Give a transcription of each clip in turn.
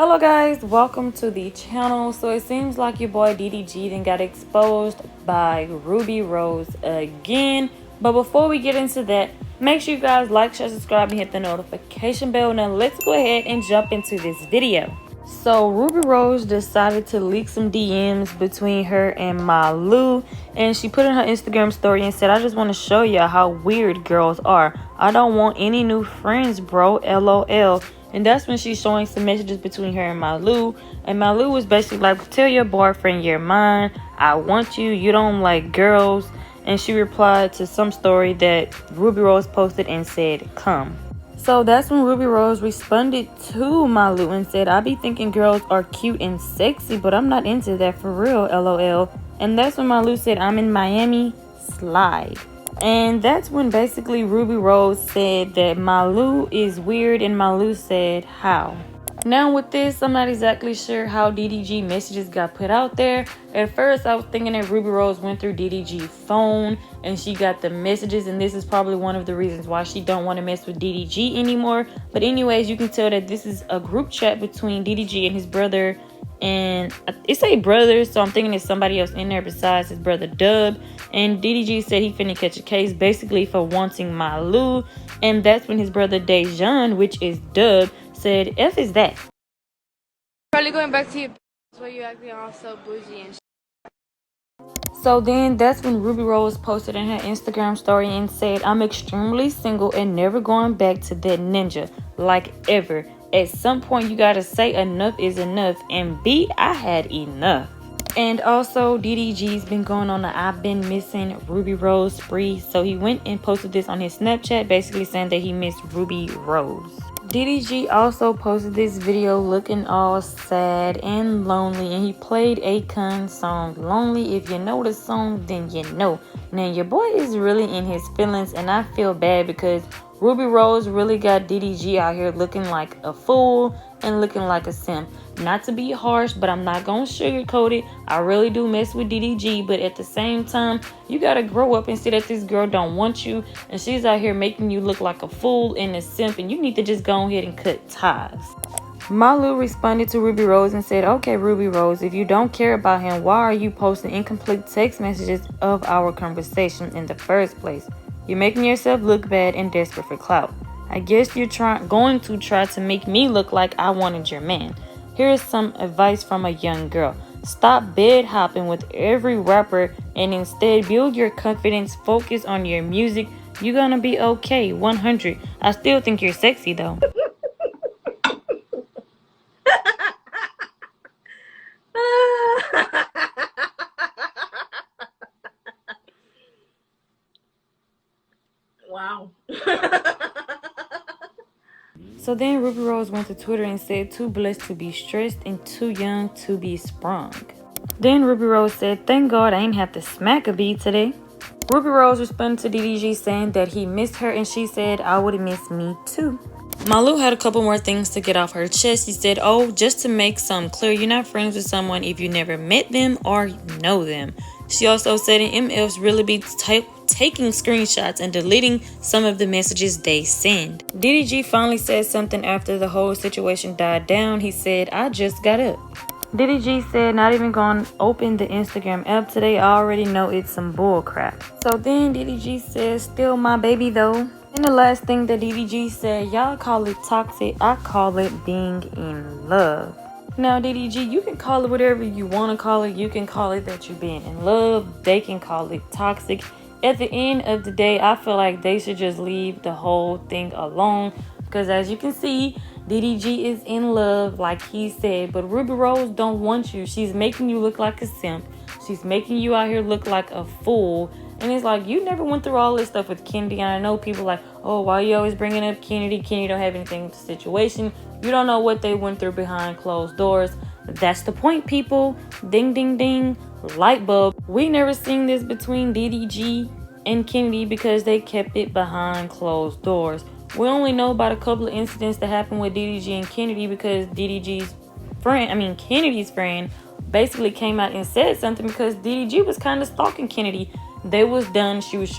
Hello guys, welcome to the channel. So it seems like your boy DDG then got exposed by Ruby Rose again. But before we get into that, make sure you guys like, share, subscribe, and hit the notification bell. Now let's go ahead and jump into this video. So Ruby Rose decided to leak some DMs between her and Malu, and she put in her Instagram story and said, I just want to show you how weird girls are. I don't want any new friends, bro, LOL. And that's when she's showing some messages between her and Malu. And Malu was basically like, tell your boyfriend you're mine. I want you. You don't like girls. And she replied to some story that Ruby Rose posted and said, come. So that's when Ruby Rose responded to Malu and said, I be thinking girls are cute and sexy, but I'm not into that for real, LOL. And that's when Malu said, I'm in Miami, slide. And that's when basically Ruby Rose said that Malu is weird, and Malu said, how? Now with this, I'm not exactly sure how DDG messages got put out there. At first, I was thinking that Ruby Rose went through DDG's phone and she got the messages, and this is probably one of the reasons why she don't want to mess with DDG anymore. But anyways, you can tell that this is a group chat between DDG and his brother. And it's a brother, so I'm thinking there's somebody else in there besides his brother Dub. And DDG said he finna catch a case basically for wanting Malu. And that's when his brother Dejan, which is Dub, said, F is that? Probably going back to your where you acting all so bougie and So then that's when Ruby Rose posted in her Instagram story and said, I'm extremely single and never going back to that ninja, like ever. At some point you gotta say enough is enough, and B, I had enough. And also DDG's been going on the I've been missing Ruby Rose spree, so he went and posted this on his Snapchat basically saying that he missed Ruby Rose. DDG also posted this video looking all sad and lonely, and he played Akon's song Lonely. If you know the song, then you know. Now your boy is really in his feelings, and I feel bad because Ruby Rose really got DDG out here looking like a fool and looking like a simp. Not to be harsh, but I'm not gonna sugarcoat it. I really do mess with DDG, but at the same time, you gotta grow up and see that this girl don't want you, and she's out here making you look like a fool and a simp, and you need to just go ahead and cut ties. Malu responded to Ruby Rose and said, okay, Ruby Rose, if you don't care about him, why are you posting incomplete text messages of our conversation in the first place? You're making yourself look bad and desperate for clout. I guess you're going to try to make me look like I wanted your man. Here is some advice from a young girl. Stop bed hopping with every rapper and instead build your confidence. Focus on your music. You're gonna be okay. 100. I still think you're sexy though. wow. So then Ruby Rose went to Twitter and said, too blessed to be stressed and too young to be sprung. Then Ruby Rose said, thank God I ain't have to smack a bee today. Ruby Rose responded to DDG saying that he missed her, and she said, I would have missed me too. Malu had a couple more things to get off her chest. She said, oh, just to make something clear, you're not friends with someone if you never met them or know them. She also said MFs really be taking screenshots and deleting some of the messages they send. DDG finally said something after the whole situation died down. He said, I just got up. DDG said, not even gonna open the Instagram app today. I already know it's some bull crap. So then DDG says, still my baby though. And the last thing that DDG said, y'all call it toxic. I call it being in love. Now DDG, you can call it whatever you want to call it. You can call it that you're being in love. They can call it toxic. At the end of the day, I feel like they should just leave the whole thing alone, because as you can see, DDG is in love like he said, but Ruby Rose don't want you. She's making you look like a simp. She's making you out here look like a fool. And it's like, you never went through all this stuff with Kennedy. And I know people like, oh, why are you always bringing up Kennedy? Kennedy don't have anything with the situation. You don't know what they went through behind closed doors. That's the point, people. Ding, ding, ding. Light bulb. We never seen this between DDG and Kennedy because they kept it behind closed doors. We only know about a couple of incidents that happened with DDG and Kennedy because Kennedy's friend basically came out and said something because DDG was kind of stalking Kennedy. They was done. He was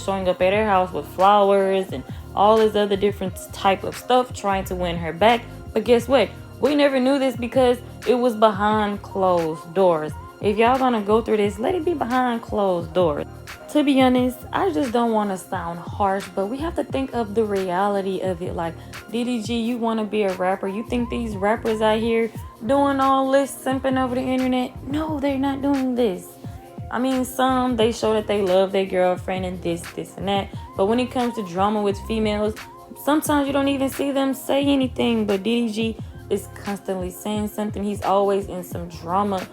showing up at her house with flowers and all this other different type of stuff trying to win her back. But guess what? We never knew this because it was behind closed doors. If y'all gonna go through this, let it be behind closed doors. To be honest, I just don't want to sound harsh, but we have to think of the reality of it. Like, DDG, you want to be a rapper. You think these rappers out here doing all this simping over the internet? No, they're not doing this. I mean, some, they show that they love their girlfriend and this, and that. But when it comes to drama with females, sometimes you don't even see them say anything. But DDG is constantly saying something. He's always in some drama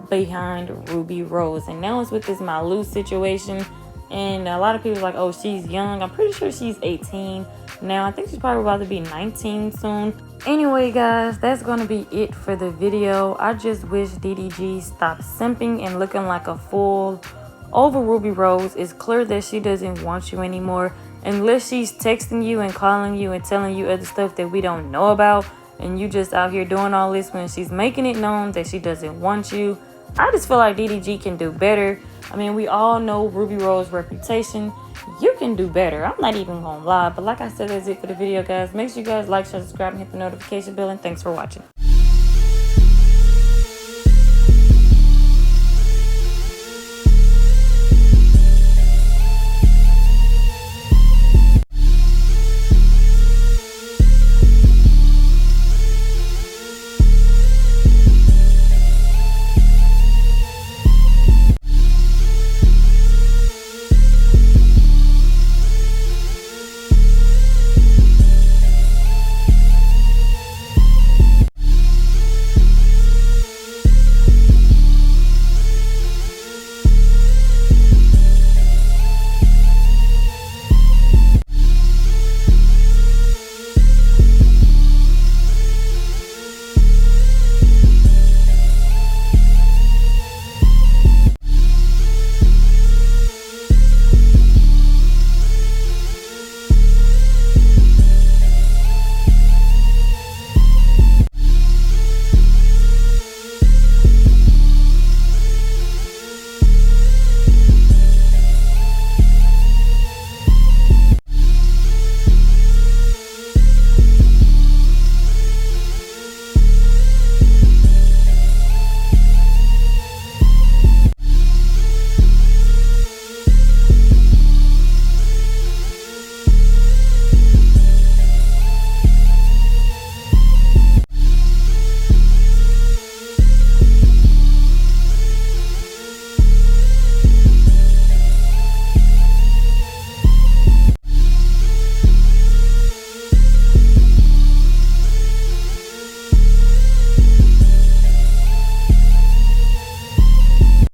behind Ruby Rose. And now it's with this Malu situation. And a lot of people are like, oh, she's young. I'm pretty sure she's 18 now. I think she's probably about to be 19 soon. Anyway, guys, that's going to be it for the video. I just wish DDG stopped simping and looking like a fool over Ruby Rose. It's clear that she doesn't want you anymore. Unless she's texting you and calling you and telling you other stuff that we don't know about. And you just out here doing all this when she's making it known that she doesn't want you. I just feel like DDG can do better. I mean, we all know Ruby Rose's reputation. You can do better. I'm not even gonna lie. But like I said, that's it for the video, guys. Make sure you guys like, share, subscribe, and hit the notification bell. And thanks for watching.